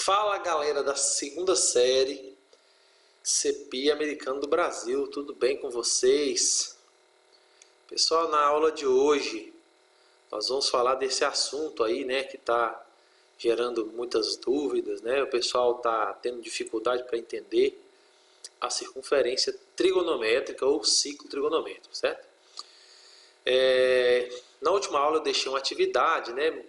Fala galera da segunda série CPI Americano do Brasil, tudo bem com vocês? Pessoal, na aula de hoje nós vamos falar desse assunto aí, né, que está gerando muitas dúvidas, né? O pessoal está tendo dificuldade para entender a circunferência trigonométrica ou ciclo trigonométrico, certo? Na última aula eu deixei uma atividade, né?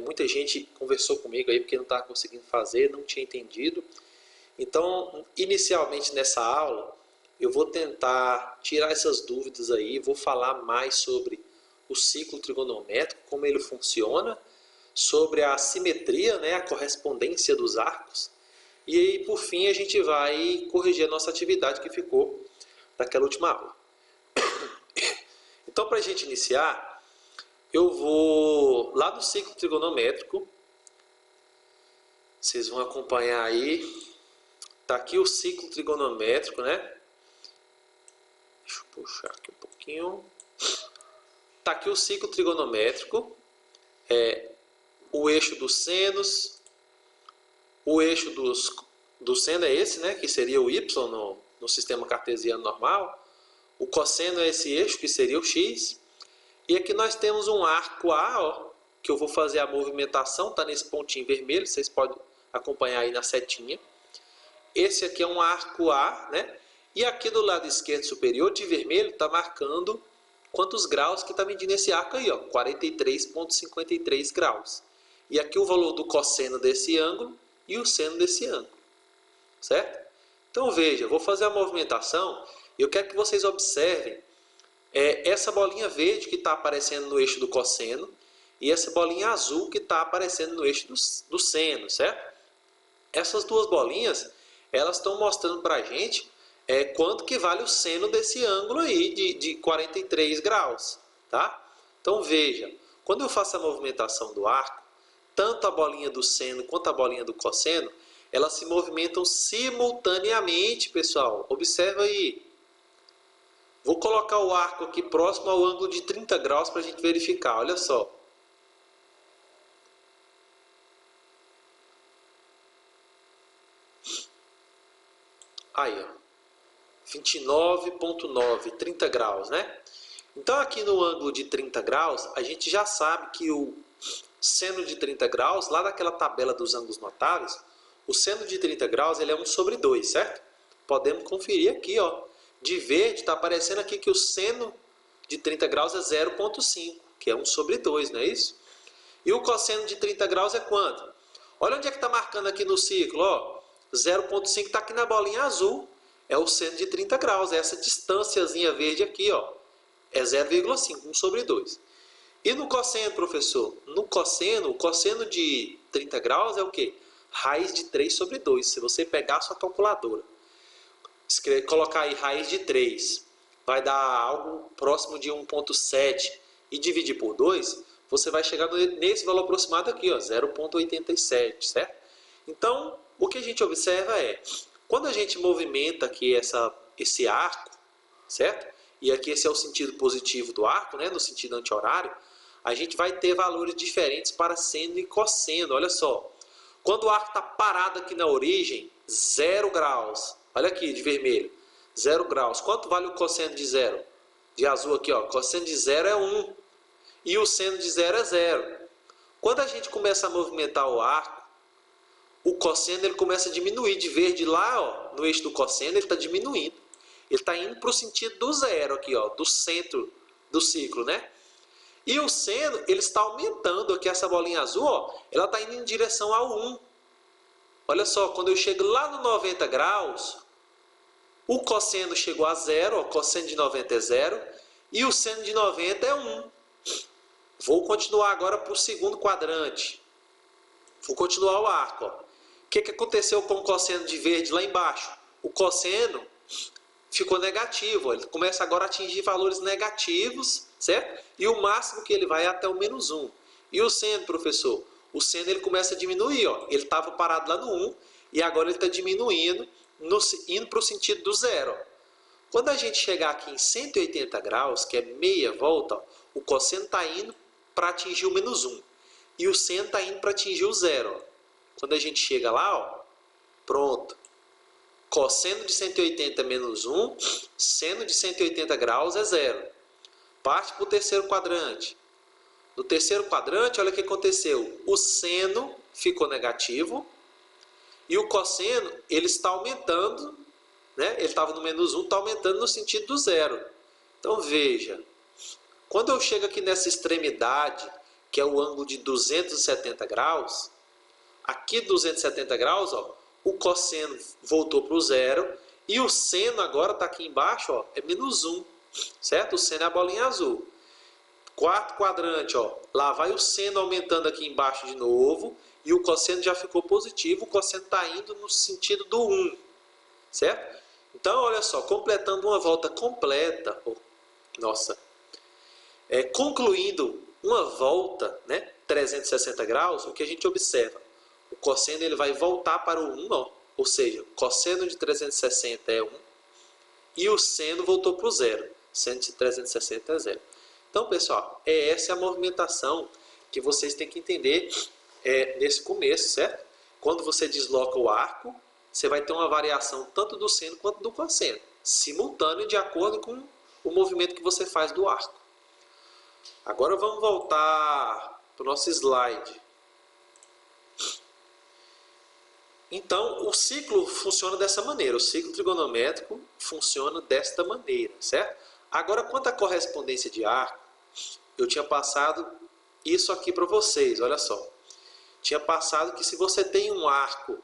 Muita gente conversou comigo aí porque não estava conseguindo fazer, não tinha entendido. Então, inicialmente nessa aula, eu vou tentar tirar essas dúvidas aí, vou falar mais sobre o ciclo trigonométrico, como ele funciona, sobre a simetria, né, a correspondência dos arcos. E aí, por fim, a gente vai corrigir a nossa atividade que ficou daquela última aula. Então, para a gente iniciar, eu vou lá no ciclo trigonométrico. Vocês vão acompanhar aí. Está aqui o ciclo trigonométrico, né? Deixa eu puxar aqui um pouquinho. Está aqui o ciclo trigonométrico. O eixo dos senos. O eixo do seno é esse, né? Que seria o y no sistema cartesiano normal. O cosseno é esse eixo, que seria o x. E aqui nós temos um arco A, ó, que eu vou fazer a movimentação, está nesse pontinho vermelho, vocês podem acompanhar aí na setinha. Esse aqui é um arco A, né? E aqui do lado esquerdo superior, de vermelho, está marcando quantos graus que está medindo esse arco aí, ó, 43,53 graus. E aqui o valor do cosseno desse ângulo e o seno desse ângulo, certo? Então veja, eu vou fazer a movimentação e eu quero que vocês observem essa bolinha verde que está aparecendo no eixo do cosseno e essa bolinha azul que está aparecendo no eixo do seno, certo? Essas duas bolinhas, elas estão mostrando para a gente quanto que vale o seno desse ângulo aí de 43 graus, tá? Então veja, quando eu faço a movimentação do arco, tanto a bolinha do seno quanto a bolinha do cosseno, elas se movimentam simultaneamente, pessoal. Observa aí. Vou colocar o arco aqui próximo ao ângulo de 30 graus para a gente verificar. Olha só. Aí, ó. 29,9, 30 graus, né? Então, aqui no ângulo de 30 graus, a gente já sabe que o seno de 30 graus, lá naquela tabela dos ângulos notáveis, o seno de 30 graus ele é 1 sobre 2, certo? Podemos conferir aqui, ó. De verde está aparecendo aqui que o seno de 30 graus é 0,5, que é 1 sobre 2, não é isso? E o cosseno de 30 graus é quanto? Olha onde é que está marcando aqui no ciclo, ó. 0,5 está aqui na bolinha azul, é o seno de 30 graus, é essa distânciazinha verde aqui, ó. É 0,5, 1 sobre 2. E no cosseno, professor? No cosseno, o cosseno de 30 graus é o quê? Raiz de 3 sobre 2, se você pegar a sua calculadora. Colocar aí raiz de 3, vai dar algo próximo de 1,7 e dividir por 2, você vai chegar nesse valor aproximado aqui, 0,87, certo? Então, o que a gente observa quando a gente movimenta aqui esse arco, certo? E aqui esse é o sentido positivo do arco, né? No sentido anti-horário, a gente vai ter valores diferentes para seno e cosseno, olha só. Quando o arco está parado aqui na origem, 0 graus. Olha aqui, de vermelho, 0 graus. Quanto vale o cosseno de 0? De azul aqui, ó. Cosseno de 0 é 1. E o seno de 0 é 0. Quando a gente começa a movimentar o arco, o cosseno ele começa a diminuir. De verde lá, ó, no eixo do cosseno, ele está diminuindo. Ele está indo para o sentido do zero aqui, ó, do centro do ciclo, né? E o seno, ele está aumentando aqui, essa bolinha azul, ó, ela está indo em direção ao 1. Olha só, quando eu chego lá no 90 graus, o cosseno chegou a 0, ó, cosseno de 90 é 0, e o seno de 90 é 1. Vou continuar agora para o segundo quadrante. Vou continuar o arco. Ó. O que aconteceu com o cosseno de verde lá embaixo? O cosseno ficou negativo, ó. Ele começa agora a atingir valores negativos, certo? E o máximo que ele vai é até o menos 1. E o seno, professor? O seno ele começa a diminuir, ó. Ele estava parado lá no 1 e agora ele está diminuindo, indo para o sentido do 0. Quando a gente chegar aqui em 180 graus, que é meia volta, ó, o cosseno está indo para atingir o menos 1 e o seno está indo para atingir o 0. quando a gente chega lá, ó, pronto. Cosseno de 180 menos 1, seno de 180 graus é zero. Parte para o terceiro quadrante. No terceiro quadrante, olha o que aconteceu. O seno ficou negativo e o cosseno ele está aumentando, né? Ele estava no menos 1, está aumentando no sentido do zero. Então veja, quando eu chego aqui nessa extremidade, que é o ângulo de 270 graus, aqui 270 graus, ó, o cosseno voltou para o zero e o seno agora está aqui embaixo, ó, é menos 1, certo? O seno é a bolinha azul. Quarto quadrante, ó, lá vai o seno aumentando aqui embaixo de novo e o cosseno já ficou positivo, o cosseno está indo no sentido do 1, certo? Então, olha só, completando uma volta completa, concluindo uma volta, né, 360 graus, o que a gente observa? O cosseno ele vai voltar para o 1, ó, ou seja, cosseno de 360 é 1 e o seno voltou para o zero, seno de 360 é zero. Então, pessoal, essa é a movimentação que vocês têm que entender nesse começo, certo? Quando você desloca o arco, você vai ter uma variação tanto do seno quanto do cosseno, simultâneo de acordo com o movimento que você faz do arco. Agora vamos voltar para o nosso slide. Então, o ciclo funciona dessa maneira, o ciclo trigonométrico funciona desta maneira, certo? Agora, quanto à correspondência de arco, eu tinha passado isso aqui para vocês, olha só. Tinha passado que se você tem um arco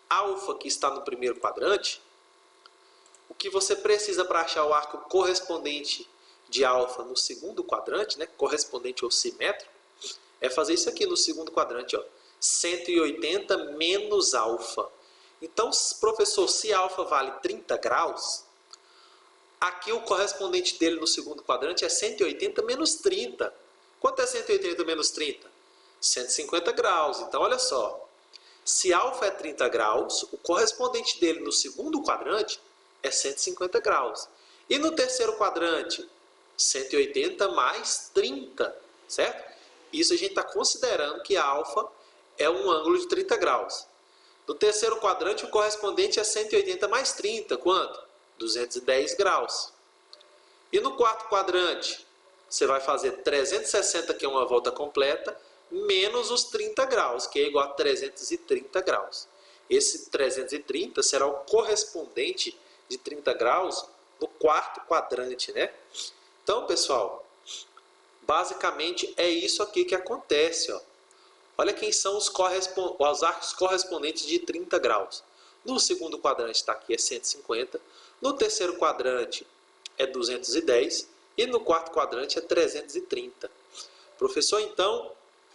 alfa que está no primeiro quadrante, o que você precisa para achar o arco correspondente de alfa no segundo quadrante, né, correspondente ou simétrico, é fazer isso aqui no segundo quadrante, ó, 180 menos alfa. Então, professor, se alfa vale 30 graus, aqui o correspondente dele no segundo quadrante é 180 menos 30. Quanto é 180 menos 30? 150 graus. Então, olha só. Se alfa é 30 graus, o correspondente dele no segundo quadrante é 150 graus. E no terceiro quadrante, 180 mais 30, certo? Isso a gente está considerando que alfa é um ângulo de 30 graus. No terceiro quadrante, o correspondente é 180 mais 30. Quanto? 210 graus. E no quarto quadrante, você vai fazer 360, que é uma volta completa, menos os 30 graus, que é igual a 330 graus. Esse 330 será o correspondente de 30 graus no quarto quadrante, né? Então, pessoal, basicamente é isso aqui que acontece, ó. Olha quem são os arcos correspondentes de 30 graus. No segundo quadrante está aqui é 150, no terceiro quadrante é 210 e no quarto quadrante é 330. Professor, então,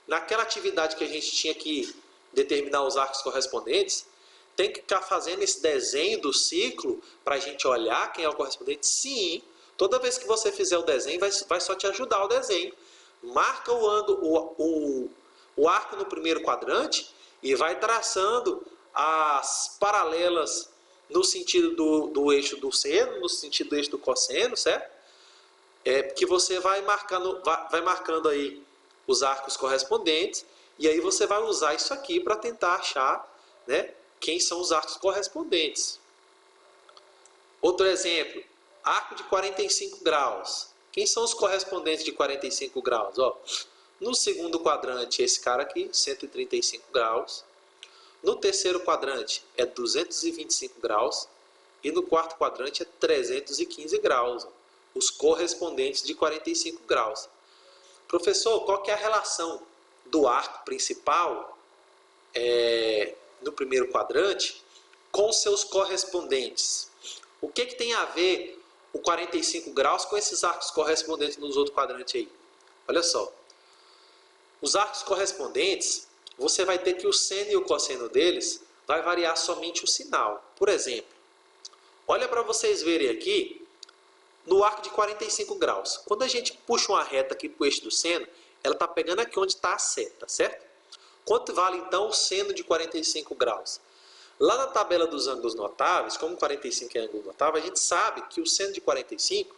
naquela atividade que a gente tinha que determinar os arcos correspondentes, tem que ficar fazendo esse desenho do ciclo para a gente olhar quem é o correspondente? Sim, toda vez que você fizer o desenho, vai só te ajudar o desenho. Marca o ângulo, o arco no primeiro quadrante e vai traçando as paralelas no sentido do eixo do seno, no sentido do eixo do cosseno, certo? Que você vai marcando aí os arcos correspondentes e aí você vai usar isso aqui para tentar achar, né, quem são os arcos correspondentes. Outro exemplo, arco de 45 graus. Quem são os correspondentes de 45 graus? Ó, no segundo quadrante, esse cara aqui, 135 graus. No terceiro quadrante é 225 graus. E no quarto quadrante é 315 graus. Os correspondentes de 45 graus. Professor, qual que é a relação do arco principal no primeiro quadrante com seus correspondentes? O que tem a ver o 45 graus com esses arcos correspondentes nos outros quadrantes aí? Olha só. Os arcos correspondentes, você vai ter que o seno e o cosseno deles vai variar somente o sinal. Por exemplo, olha para vocês verem aqui, no arco de 45 graus. Quando a gente puxa uma reta aqui para o eixo do seno, ela está pegando aqui onde está a seta, certo? Quanto vale então o seno de 45 graus? Lá na tabela dos ângulos notáveis, como 45 é ângulo notável, a gente sabe que o seno de 45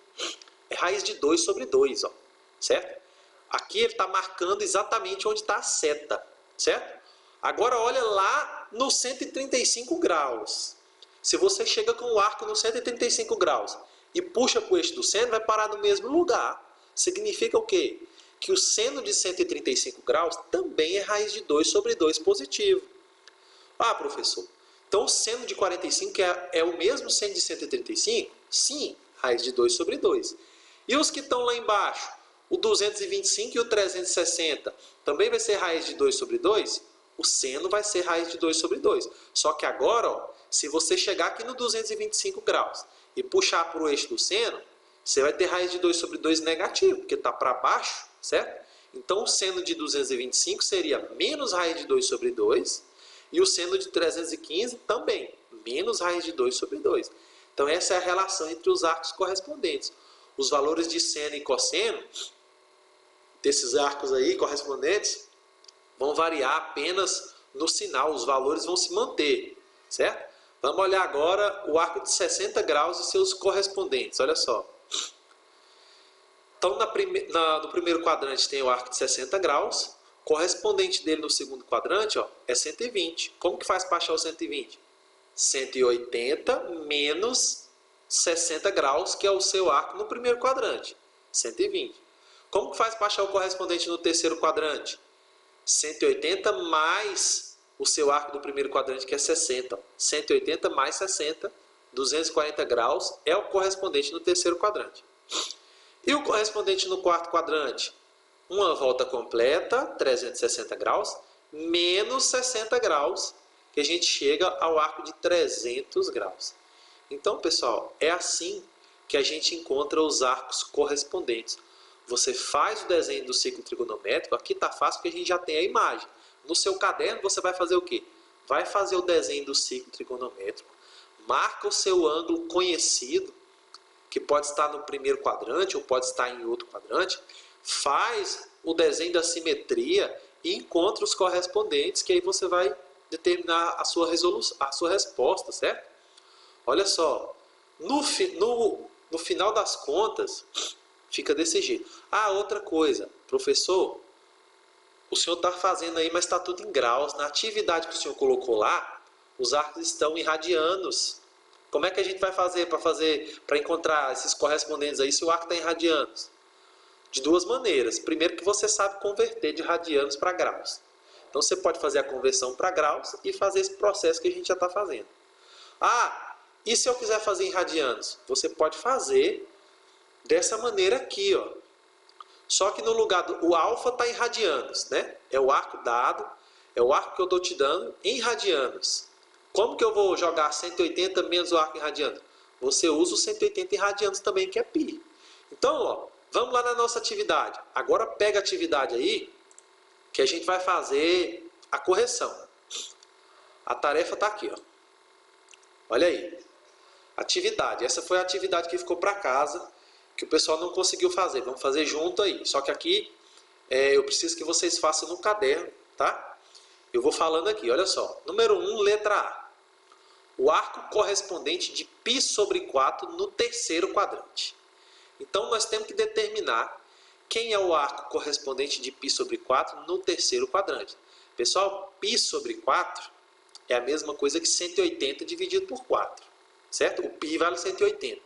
é raiz de 2 sobre 2, ó, certo? Aqui ele está marcando exatamente onde está a seta, certo? Agora olha lá no 135 graus. Se você chega com o arco no 135 graus e puxa para o eixo do seno, vai parar no mesmo lugar. Significa o quê? Que o seno de 135 graus também é raiz de 2 sobre 2 positivo. Ah, professor, então o seno de 45 é o mesmo seno de 135? Sim, raiz de 2 sobre 2. E os que estão lá embaixo? O 225 e o 360 também vai ser raiz de 2 sobre 2? O seno vai ser raiz de 2 sobre 2. Só que agora, ó, se você chegar aqui no 225 graus e puxar para o eixo do seno, você vai ter raiz de 2 sobre 2 negativo, porque está para baixo, certo? Então o seno de 225 seria menos raiz de 2 sobre 2, e o seno de 315 também, menos raiz de 2 sobre 2. Então essa é a relação entre os arcos correspondentes. Os valores de seno e cosseno desses arcos aí correspondentes vão variar apenas no sinal, os valores vão se manter, certo? Vamos olhar agora o arco de 60 graus e seus correspondentes, olha só. Então no primeiro quadrante tem o arco de 60 graus, correspondente dele no segundo quadrante, ó, é 120. Como que faz para achar o 120? 180 menos 60 graus, que é o seu arco no primeiro quadrante. 120. Como que faz para achar o correspondente no terceiro quadrante? 180 mais o seu arco do primeiro quadrante, que é 60. 180 mais 60, 240 graus, é o correspondente no terceiro quadrante. E o correspondente no quarto quadrante? Uma volta completa, 360 graus, menos 60 graus, que a gente chega ao arco de 300 graus. Então, pessoal, é assim que a gente encontra os arcos correspondentes. Você faz o desenho do ciclo trigonométrico, aqui está fácil porque a gente já tem a imagem. No seu caderno você vai fazer o quê? Vai fazer o desenho do ciclo trigonométrico, marca o seu ângulo conhecido, que pode estar no primeiro quadrante ou pode estar em outro quadrante, faz o desenho da simetria e encontra os correspondentes, que aí você vai determinar a sua resolução, a sua resposta, certo? Olha só, no final das contas, fica desse jeito. Ah, outra coisa, professor, o senhor está fazendo aí, mas está tudo em graus. Na atividade que o senhor colocou lá, os arcos estão em radianos. Como é que a gente vai fazer para encontrar esses correspondentes aí se o arco está em radianos? De duas maneiras. Primeiro que você sabe converter de radianos para graus. Então você pode fazer a conversão para graus e fazer esse processo que a gente já está fazendo. Ah, e se eu quiser fazer em radianos? Você pode fazer dessa maneira aqui, ó. Só que no lugar o alfa está em radianos, né? É o arco dado, é o arco que eu estou te dando em radianos. Como que eu vou jogar 180 menos o arco em radianos? Você usa o 180 em radianos também, que é π. Então, ó, vamos lá na nossa atividade. Agora pega a atividade aí, que a gente vai fazer a correção. A tarefa está aqui, ó. Olha aí. Atividade. Essa foi a atividade que ficou para casa, que o pessoal não conseguiu fazer. Vamos fazer junto aí. Só que aqui eu preciso que vocês façam no caderno, tá? Eu vou falando aqui, olha só. Número 1, letra A. O arco correspondente de π sobre 4 no terceiro quadrante. Então, nós temos que determinar quem é o arco correspondente de π sobre 4 no terceiro quadrante. Pessoal, π sobre 4 é a mesma coisa que 180 dividido por 4. Certo? O π vale 180.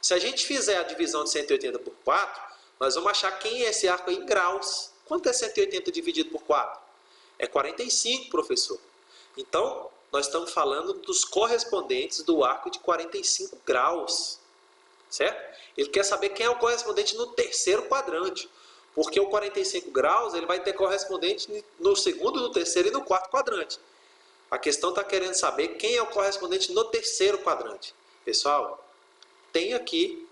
Se a gente fizer a divisão de 180 por 4, nós vamos achar quem é esse arco aí em graus. Quanto é 180 dividido por 4? É 45, professor. Então, nós estamos falando dos correspondentes do arco de 45 graus. Certo? Ele quer saber quem é o correspondente no terceiro quadrante. Porque o 45 graus ele vai ter correspondente no segundo, no terceiro e no quarto quadrante. A questão está querendo saber quem é o correspondente no terceiro quadrante. Pessoal, tem aqui,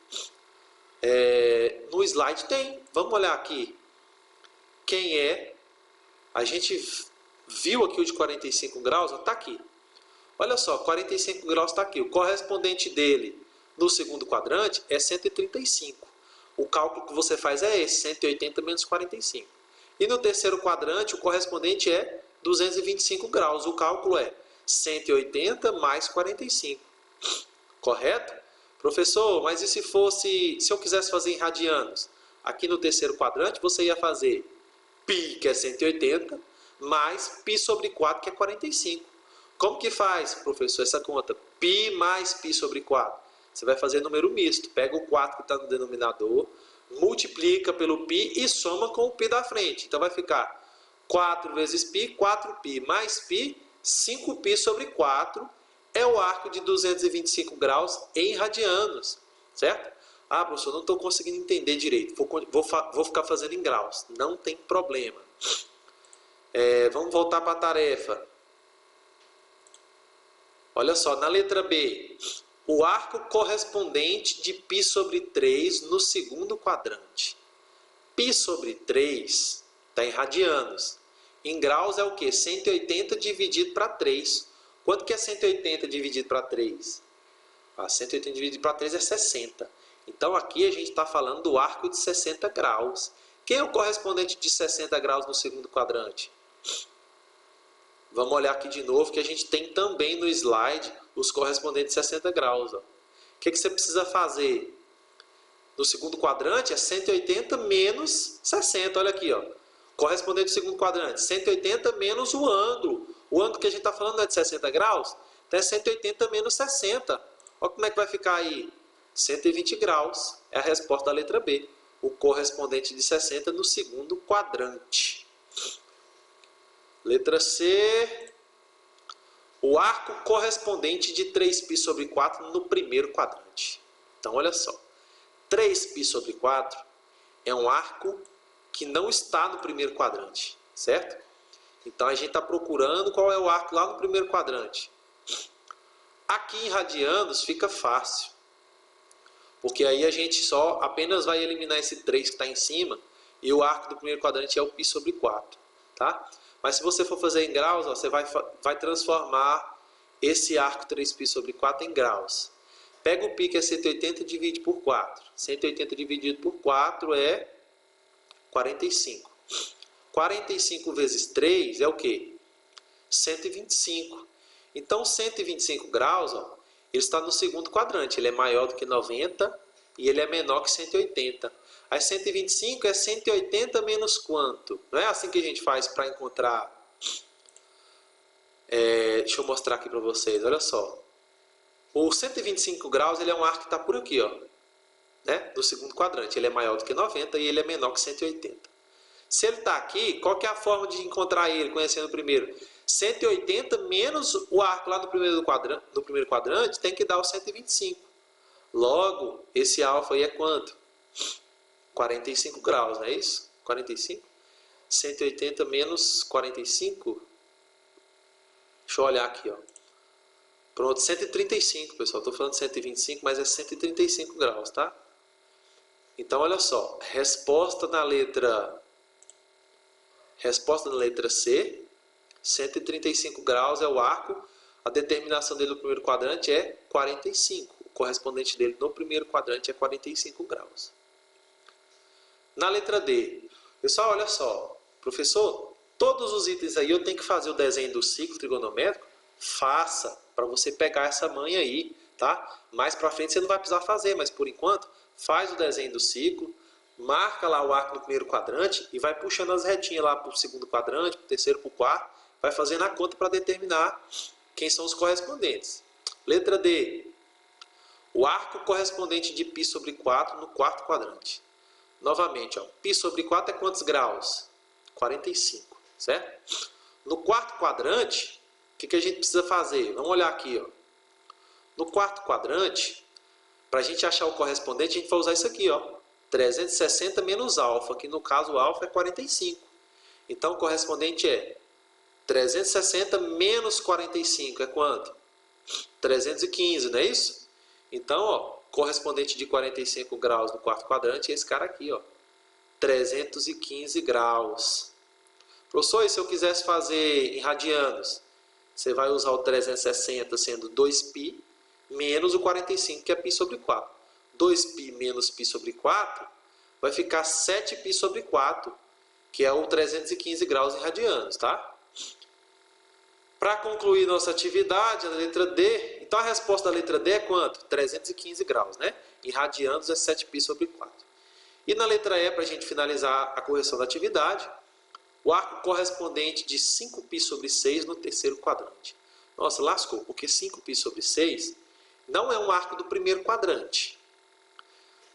no slide tem. Vamos olhar aqui quem é. A gente viu aqui o de 45 graus, está aqui. Olha só, 45 graus está aqui. O correspondente dele no segundo quadrante é 135. O cálculo que você faz é esse, 180 menos 45. E no terceiro quadrante, o correspondente é 225 graus. O cálculo é 180 mais 45. Correto? Professor, mas e se eu quisesse fazer em radianos? Aqui no terceiro quadrante, você ia fazer π, que é 180, mais π sobre 4, que é 45. Como que faz, professor, essa conta? Π mais π sobre 4. Você vai fazer número misto. Pega o 4 que está no denominador, multiplica pelo π e soma com o π da frente. Então vai ficar 4 vezes π, 4π mais π, 5π sobre 4 é o arco de 225 graus em radianos, certo? Ah, professor, não estou conseguindo entender direito. Vou ficar fazendo em graus. Não tem problema. Vamos voltar para a tarefa. Olha só, na letra B, o arco correspondente de π sobre 3 no segundo quadrante. Π sobre 3 está em radianos. Em graus é o quê? 180 dividido para 3. Quanto que é 180 dividido para 3? 180 dividido para 3 é 60. Então aqui a gente está falando do arco de 60 graus. Quem é o correspondente de 60 graus no segundo quadrante? Vamos olhar aqui de novo que a gente tem também no slide os correspondentes de 60 graus. Ó. O que você precisa fazer? No segundo quadrante é 180 menos 60. Olha aqui, ó. Correspondente do segundo quadrante, 180 menos o ângulo. O ângulo que a gente está falando é de 60 graus, então é 180 menos 60. Olha como é que vai ficar aí. 120 graus é a resposta da letra B. O correspondente de 60 no segundo quadrante. Letra C. O arco correspondente de 3π sobre 4 no primeiro quadrante. Então, olha só. 3π sobre 4 é um arco que não está no primeiro quadrante, certo? Então, a gente está procurando qual é o arco lá no primeiro quadrante. Aqui em radianos fica fácil. Porque aí a gente só apenas vai eliminar esse 3 que está em cima e o arco do primeiro quadrante é o π sobre 4, tá? Mas se você for fazer em graus, ó, você vai transformar esse arco 3π sobre 4 em graus. Pega o π que é 180 e divide por 4. 180 dividido por 4 é 45. 45 vezes 3 é o quê? 125. Então 125 graus, ó, ele está no segundo quadrante. Ele é maior do que 90 e ele é menor que 180. Aí 125 é 180 menos quanto? Não é assim que a gente faz para encontrar... deixa eu mostrar aqui para vocês, olha só. O 125 graus ele é um arco que está por aqui, ó, né? No segundo quadrante. Ele é maior do que 90 e ele é menor que 180. Se ele está aqui, qual que é a forma de encontrar ele, conhecendo o primeiro? 180 menos o arco lá no primeiro quadrante tem que dar o 125. Logo, esse alfa aí é quanto? 45 graus, não é isso? 45? 180 menos 45. Deixa eu olhar aqui, ó. Pronto, 135, pessoal. Estou falando 125, mas é 135 graus, tá? Então, olha só. Resposta na letra C. 135 graus é o arco. A determinação dele no primeiro quadrante é 45. O correspondente dele no primeiro quadrante é 45 graus. Na letra D, pessoal, olha só. Professor, todos os itens aí eu tenho que fazer o desenho do ciclo trigonométrico? Faça, para você pegar essa manha aí, tá? Mais para frente você não vai precisar fazer, mas por enquanto, faz o desenho do ciclo, marca lá o arco no primeiro quadrante e vai puxando as retinhas lá para o segundo quadrante, para o terceiro, para o quarto, vai fazendo a conta para determinar quem são os correspondentes. Letra D, o arco correspondente de π sobre 4 no quarto quadrante. Novamente, ó, π sobre 4 é quantos graus? 45, certo? No quarto quadrante, o que a gente precisa fazer? Vamos olhar aqui, ó. No quarto quadrante, para a gente achar o correspondente, a gente vai usar isso aqui, ó. 360 menos alfa, que no caso o alfa é 45. Então o correspondente é 360 menos 45 é quanto? 315, não é isso? Então, ó, correspondente de 45 graus no quarto quadrante é esse cara aqui, ó. 315 graus. Professor, e se eu quisesse fazer em radianos? Você vai usar o 360 sendo 2π menos o 45, que é π sobre 4. 2π menos π sobre 4 vai ficar 7π sobre 4, que é o 315 graus em radianos, tá? Para concluir nossa atividade, a letra D, então a resposta da letra D é quanto? 315 graus, né? Em radianos é 7π sobre 4. E na letra E, para a gente finalizar a correção da atividade, o arco correspondente de 5π sobre 6 no terceiro quadrante. Nossa, lascou, porque 5π sobre 6 não é um arco do primeiro quadrante.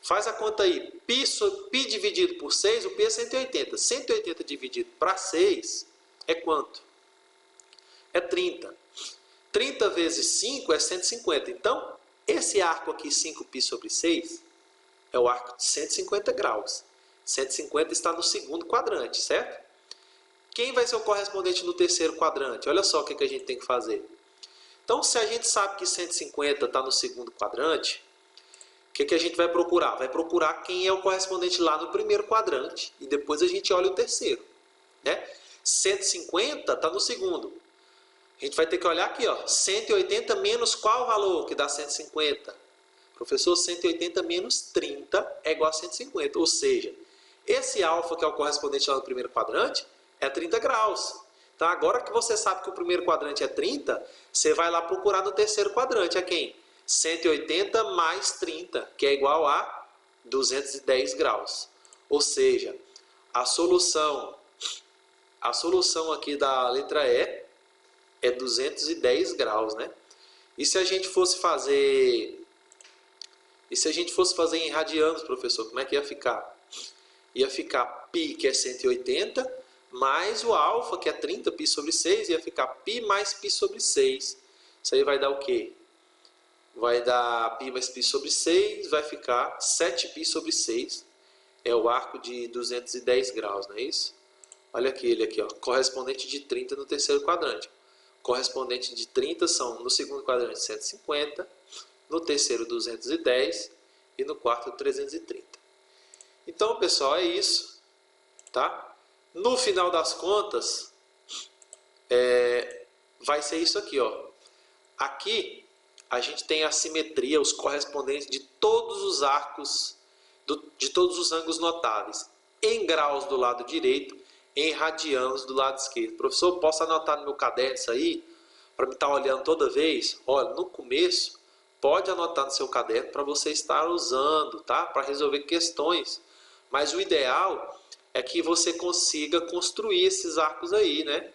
Faz a conta aí, π dividido por 6, o π é 180. 180 dividido para 6 é quanto? É 30. 30 vezes 5 é 150. Então, esse arco aqui, 5π sobre 6, é o arco de 150 graus. 150 está no segundo quadrante, certo? Quem vai ser o correspondente no terceiro quadrante? Olha só o que a gente tem que fazer. Então, se a gente sabe que 150 está no segundo quadrante, o que a gente vai procurar? Vai procurar quem é o correspondente lá no primeiro quadrante e depois a gente olha o terceiro, né? 150 está no segundo. A gente vai ter que olhar aqui, ó, 180 menos qual valor que dá 150? Professor, 180 menos 30 é igual a 150, ou seja, esse alfa que é o correspondente lá no primeiro quadrante é 30 graus. Então agora que você sabe que o primeiro quadrante é 30, você vai lá procurar no terceiro quadrante, é quem? 180 mais 30, que é igual a 210 graus. Ou seja, a solução aqui da letra E é 210 graus, né? E se a gente fosse fazer em radianos, professor, como é que ia ficar? Ia ficar π, que é 180, mais o alfa, que é 30π sobre 6, ia ficar π mais π sobre 6. Isso aí vai dar o quê? Vai dar π mais π sobre 6, vai ficar 7π sobre 6. É o arco de 210 graus, não é isso? Olha aqui, ele aqui, ó, correspondente de 30 no terceiro quadrante. Correspondente de 30 são no segundo quadrante 150, no terceiro 210 e no quarto 330. Então, pessoal, é isso, tá? No final das contas, vai ser isso aqui, ó. Aqui a gente tem a simetria, os correspondentes de todos os arcos, de todos os ângulos notáveis, em graus do lado direito, em radianos do lado esquerdo. Professor, posso anotar no meu caderno isso aí? Para me estar olhando toda vez? Olha, no começo, pode anotar no seu caderno para você estar usando, tá? Para resolver questões. Mas o ideal é que você consiga construir esses arcos aí, né?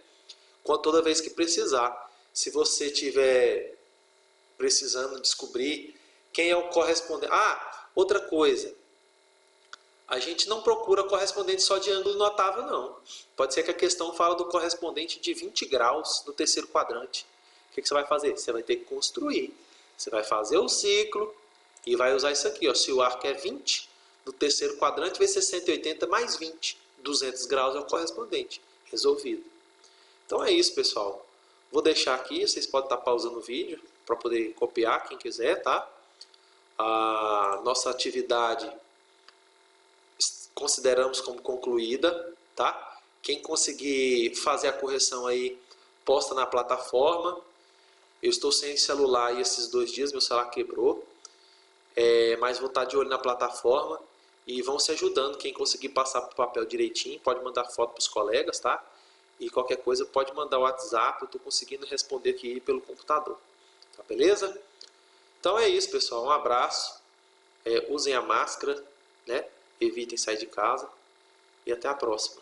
Toda vez que precisar. Se você tiver precisando descobrir quem é o correspondente. Ah, outra coisa. A gente não procura correspondente só de ângulo notável, não. Pode ser que a questão fala do correspondente de 20 graus no terceiro quadrante. O que você vai fazer? Você vai ter que construir. Você vai fazer o ciclo e vai usar isso aqui, ó. Se o arco é 20, no terceiro quadrante vai ser 180 mais 20. 200 graus é o correspondente. Resolvido. Então é isso, pessoal. Vou deixar aqui, vocês podem estar pausando o vídeo para poder copiar, quem quiser, tá? A nossa atividade consideramos como concluída, tá? Quem conseguir fazer a correção aí, posta na plataforma. Eu estou sem celular aí esses 2 dias, meu celular quebrou. Mas vou estar de olho na plataforma e vão se ajudando. Quem conseguir passar para o papel direitinho, pode mandar foto para os colegas, tá? E qualquer coisa pode mandar o WhatsApp, eu estou conseguindo responder aqui pelo computador. Tá, beleza? Então é isso, pessoal. Um abraço. Usem a máscara, né? Evitem sair de casa. E até a próxima.